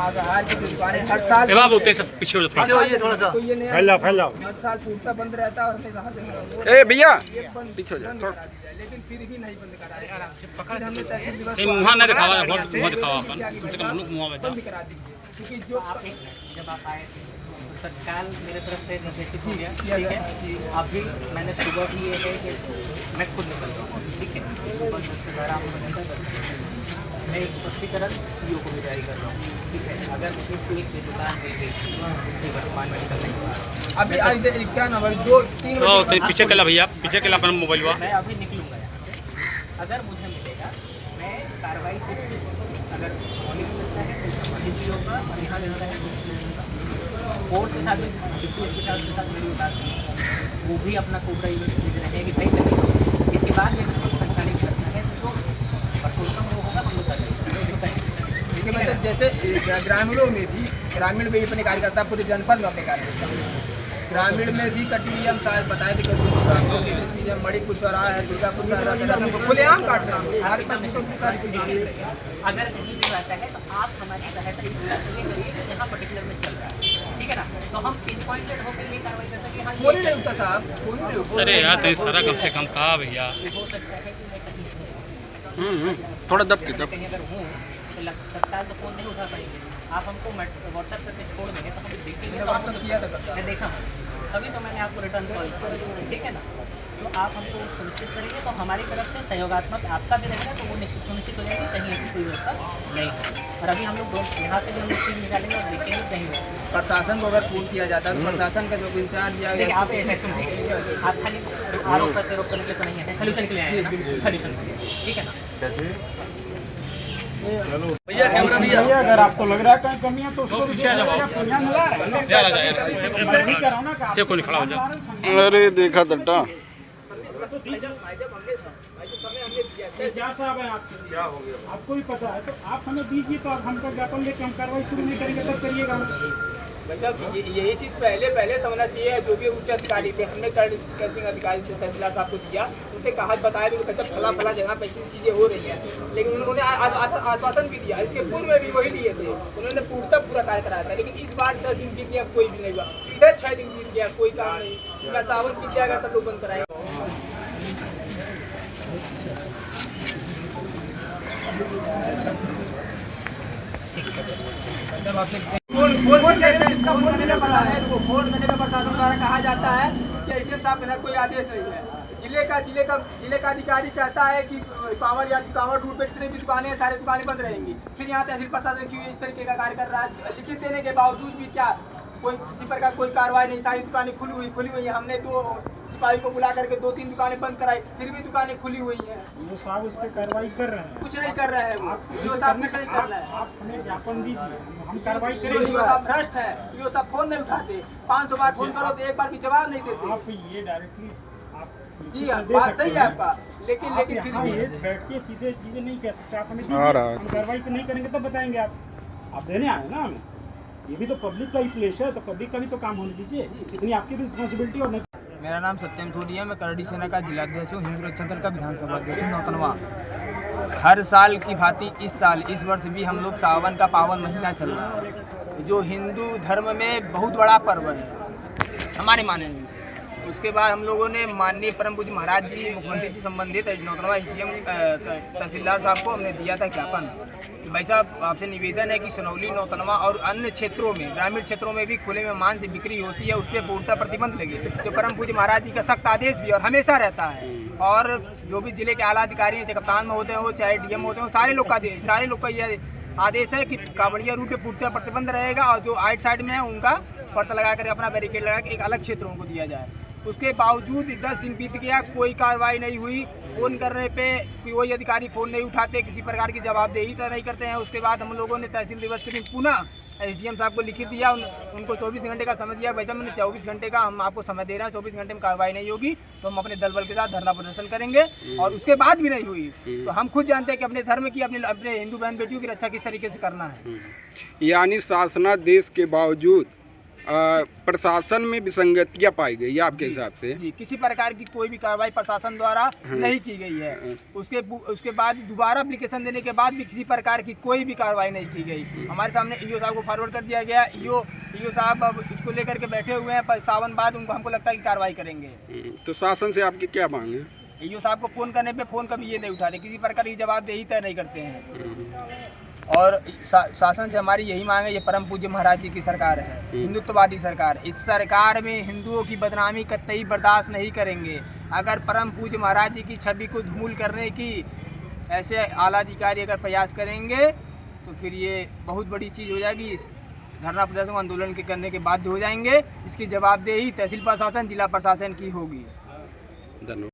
मांसाहार की दुकानें हर साल पीछे थोड़ा सा फैलाओ हर साल पूर्ता बंद रहता है और हमने कहा ए भैया पीछे हो जाए, लेकिन फिर भी नहीं बंद करा रहे। पकड़ हमने तहसील दिवस मुँह नहीं दिखावा, मुँह दिखावा अपन कम से कम मुँह में बंद करा दी, क्योंकि जो जब आप आए थे तत्काल मेरे तरफ से निर्देशित हो गया, ठीक है। अभी मैंने सुबह भी ये है कि मैं खुद निकल रहा हूँ, ठीक है। सुबह 10 से 12 मैं एक स्पष्टीकरण सीईओ को भी जारी कर रहा हूँ, ठीक है। अगर इस एक की दुकान मिल गई वर्तमान में निकलने के बाद अभी आज क्या नंबर 2-3 पीछे कला भैया, पीछे कला अपन मोबाइल हुआ। मैं अभी निकलूँगा यहाँ से। अगर मुझे मिलेगा मैं कार्रवाई अगर मौलिक मिलता है तो संबंधित भी होगा और यहाँ मिलता है कोर्ट के साथ डिप्टी के साथ मेरी बात नहीं, वो भी अपना कोबरा यूज रहे हैं कि भाई नहीं। इसके बाद यदि कुछ संचालित करना है तो परसों वो होगा, हम लोग इसके मतलब जैसे ग्रामीणों में भी अपने कार्यकर्ता पूरे जनपद में अपने कार्यकर्ता, ग्रामीण में भी कटियम साल बताए थे चीज़ें मणिपुर चौराहा है, दुर्गापुर खुलेआम काट रहा हूँ। अगर कहीं भी रहता है तो आप हमारी सहायता करिए कि यहाँ पर्टिकुलर में चल रहा है, ठीक है ना। तो हम पिन पॉइंटेड होकर ये कार्रवाई कर सकें। कौन नहीं उठता साहब, कौन नहीं उठता। अरे यार तो सारा कम से कम था भैया। हो सकता है कि मैं कहीं थोड़ा दब के दब। कहीं अगर हूँ तो तत्काल तो फ़ोन नहीं उठा पाएंगे। आप हमको व्हाट्सएप करके छोड़ देंगे तो हम देखेंगे, तो आपको किया था मैं देखा हूँ, तभी तो मैंने आपको रिटर्न कॉल किया, ठीक है ना। तो आप हमको सुनिश्चित करेंगे तो हमारी तरफ से सहयोगात्मक आपका भी रहेगा, तो वो निश्चित सुनिश्चित हो जाएगी कहीं ऐसी कोई व्यवस्था नहीं है। और अभी हम लोग यहाँ से भी हम चीज़ निकालेंगे और देखेंगे कहीं प्रशासन को अगर फोन किया जाता है तो प्रशासन का जो इंचार्ज या आप आप खाली आरोप प्रत्यारोप करने के लिए तो नहीं है, सोल्यूशन के लिए आए हैं ना, सोल्यूशन के लिए, ठीक है ना। भैया कैमरा भैया, अगर आपको लग रहा है कहीं कमी है तो उसको भी पीछे आ जाओ। ये कोई खड़ा हो जा। अरे देखा दड्डा साहब है आपके, क्या हो गया आपको भी पता है, तो आप हमें दीजिए तो आप हमको ज्ञापन लेके हम कार्रवाई शुरू नहीं करेंगे तब करिएगा। यही चीज़ पहले समझना चाहिए। जो भी उच्च अधिकारी थे, हमने कैसिंग अधिकारी से तहसीलदार साहब को दिया, उनसे कहा बताया भी कि फला जगह पे ऐसी चीज़ें हो रही हैं, लेकिन उन्होंने आश्वासन भी दिया। इसके पूर्व में भी वही लिए थे, उन्होंने पूरा कार्य कराया था। लेकिन इस बार 10 दिन बीत गया, कोई भी नहीं हुआ। इधर 6 दिन बीत गया, कोई काम नहीं। इसका सावन बीत जाएगा तब लोग बंद कराएंगे। फोन करने पर प्रशासन द्वारा कहा जाता है कि एसडीएम साहब का कोई आदेश नहीं है। जिले का अधिकारी कहता है कि कांवड़ रूट पे जितनी भी दुकानें हैं सारी दुकानें बंद रहेंगी। फिर यहाँ तहसील प्रशासन क्यों इस तरीके का कार्य कर रहा है? लिखित देने के बावजूद भी क्या कोई किसी प्रकार कोई कार्रवाई नहीं। सारी दुकानें खुली हुई है। हमने 2 सिपाही को बुला करके 2-3 दुकानें बंद कराई, फिर भी दुकानें खुली हुई हैं। जो साहब उस पर कार्रवाई कर रहे हैं, कुछ नहीं कर रहे हैं। जो साहब कुछ नहीं कर रहे हैं। आप हमें ज्ञापन दीजिए, हम कार्रवाई जो करेंगे। साहब भ्रष्ट है, जो साहब फोन नहीं उठाते। 500 बार फोन करो तो एक बार भी जवाब नहीं देते। आप ये डायरेक्टली आप जी हाँ, बात सही है आपका, लेकिन फिर भी बैठ के सीधे चीजें नहीं कह सकते। आप हमें दीजिए, हम कार्रवाई नहीं करेंगे तब बताएंगे। आप देने आए ना हमें, ये भी तो पब्लिक का ही प्लेस है, तो पब्लिक का भी तो काम होने दीजिए। इतनी आपकी रिस्पॉन्सिबिलिटी और नहीं। मेरा नाम सत्यम सूरी है। मैं करड़ी सेना का जिलाध्यक्ष हूँ, हिंदू रक्षा दल का विधानसभा अध्यक्ष हूँ, नौतनवा। हर साल की भांति इस वर्ष भी हम लोग सावन का पावन महीना चल रहा है, जो हिंदू धर्म में बहुत बड़ा पर्व है हमारे मानने से। उसके बाद हम लोगों ने माननीय परम पूज्य महाराज जी, मुख्यमंत्री जी संबंधित नौतनवा एसडीएम तहसीलदार साहब को हमने दिया था ज्ञापन कि भाई साहब आपसे निवेदन है कि सनौली, नौतनवा और अन्य क्षेत्रों में, ग्रामीण क्षेत्रों में भी खुले में मांस बिक्री होती है, उस पर पूर्णतः प्रतिबंध लगे। जो परम पूज्य महाराज जी का सख्त आदेश भी और हमेशा रहता है। और जो भी जिले के आला अधिकारी हैं, चाहे कप्तान महोदय हो, चाहे डीएम होते हो, सारे लोग का ये आदेश है कि कांवड़िया रूट पे पूर्णतः प्रतिबंध रहेगा और जो आइट साइड में है उनका पर्दा लगा कर अपना बैरिकेड लगा के एक अलग क्षेत्र उनको दिया जाए। उसके बावजूद 10 दिन बीत गया, कोई कार्रवाई नहीं हुई। फ़ोन करने पे कोई अधिकारी फ़ोन नहीं उठाते, किसी प्रकार की जवाबदेही तो नहीं करते हैं। उसके बाद हम लोगों ने तहसील दिवस के दिन पुनः एसडीएम साहब को लिखित दिया, उनको 24 घंटे का समय दिया। वैसे मैंने 24 घंटे का हम आपको समय दे रहे हैं, 24 घंटे में कार्रवाई नहीं होगी तो हम अपने दल बल के साथ धरना प्रदर्शन करेंगे। और उसके बाद भी नहीं हुई तो हम खुद जानते हैं कि अपने धर्म की, अपने हिंदू बहन बेटियों की रक्षा किस तरीके से करना है। यानी शासनादेश के बावजूद प्रशासन में विसंगतियां पाई गई है आपके हिसाब से? जी, किसी प्रकार की कोई भी कार्रवाई प्रशासन द्वारा नहीं की गई है। उसके बाद दोबारा एप्लीकेशन देने के बाद भी किसी प्रकार की कोई भी कार्रवाई नहीं की गई। हमारे सामने ईओ साहब को फॉरवर्ड कर दिया गया। ईओ साहब अब उसको लेकर के बैठे हुए हैं, पर सावन बाद उनको हमको लगता है कि कार्रवाई करेंगे। तो शासन से आपकी क्या मांग है? ईओ साहब को फ़ोन करने पे फ़ोन कभी ये नहीं उठाते, किसी प्रकार की जवाबदेही तय नहीं करते हैं। और शासन से हमारी यही मांग है, ये परम पूज्य महाराज जी की सरकार है, हिंदुत्ववादी सरकार। इस सरकार में हिंदुओं की बदनामी कतई बर्दाश्त नहीं करेंगे। अगर परम पूज्य महाराज जी की छवि को धूल करने की ऐसे आला अधिकारी अगर प्रयास करेंगे तो फिर ये बहुत बड़ी चीज़ हो जाएगी। इस धरना प्रदर्शन आंदोलन के करने के बाध्य हो जाएंगे, जिसकी जवाबदेही तहसील प्रशासन, जिला प्रशासन की होगी। धन्यवाद।